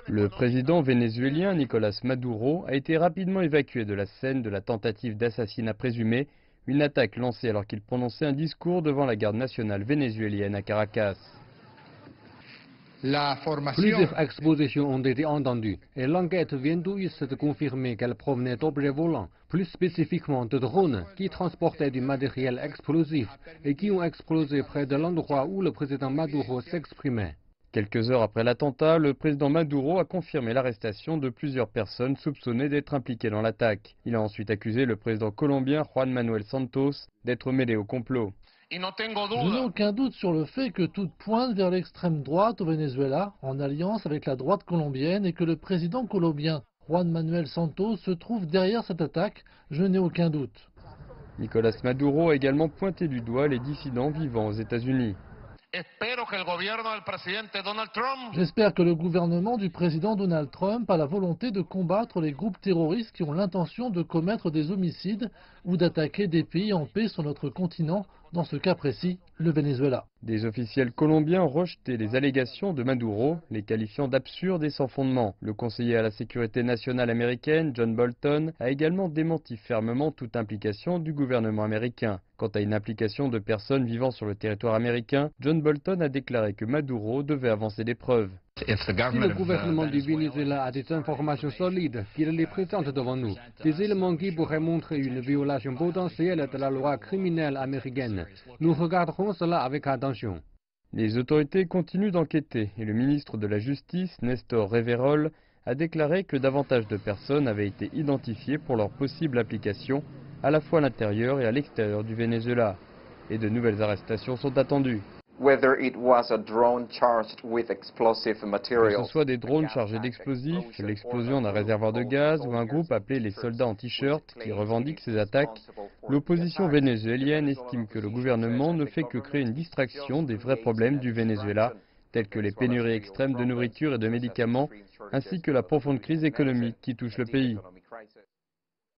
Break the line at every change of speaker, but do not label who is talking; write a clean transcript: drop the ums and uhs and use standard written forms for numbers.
Le président vénézuélien Nicolás Maduro a été rapidement évacué de la scène de la tentative d'assassinat présumé, une attaque lancée alors qu'il prononçait un discours devant la garde nationale vénézuélienne à Caracas.
Plusieurs expositions ont été entendues et l'enquête vient tout juste de confirmer qu'elles provenaient d'objets volants, plus spécifiquement de drones qui transportaient du matériel explosif et qui ont explosé près de l'endroit où le président Maduro s'exprimait.
Quelques heures après l'attentat, le président Maduro a confirmé l'arrestation de plusieurs personnes soupçonnées d'être impliquées dans l'attaque. Il a ensuite accusé le président colombien Juan Manuel Santos d'être mêlé au complot.
Je n'ai aucun doute sur le fait que tout pointe vers l'extrême droite au Venezuela, en alliance avec la droite colombienne, et que le président colombien Juan Manuel Santos se trouve derrière cette attaque. Je n'ai aucun doute.
Nicolás Maduro a également pointé du doigt les dissidents vivant aux États-Unis.
J'espère que le gouvernement du président Donald Trump a la volonté de combattre les groupes terroristes qui ont l'intention de commettre des homicides ou d'attaquer des pays en paix sur notre continent, dans ce cas précis, le Venezuela.
Des officiels colombiens ont rejeté les allégations de Maduro, les qualifiant d'absurdes et sans fondement. Le conseiller à la sécurité nationale américaine, John Bolton, a également démenti fermement toute implication du gouvernement américain. Quant à une implication de personnes vivant sur le territoire américain, John Bolton a déclaré que Maduro devait avancer des preuves.
Si le gouvernement du Venezuela a des informations solides, qu'il les présente devant nous, des éléments qui pourraient montrer une violation potentielle de la loi criminelle américaine, nous regarderons cela avec attention.
Les autorités continuent d'enquêter et le ministre de la Justice, Nestor Reverol, a déclaré que davantage de personnes avaient été identifiées pour leur possible implication à la fois à l'intérieur et à l'extérieur du Venezuela. Et de nouvelles arrestations sont attendues. Que ce soit des drones chargés d'explosifs, l'explosion d'un réservoir de gaz ou un groupe appelé les soldats en t-shirt qui revendique ces attaques, l'opposition vénézuélienne estime que le gouvernement ne fait que créer une distraction des vrais problèmes du Venezuela, tels que les pénuries extrêmes de nourriture et de médicaments, ainsi que la profonde crise économique qui touche le pays.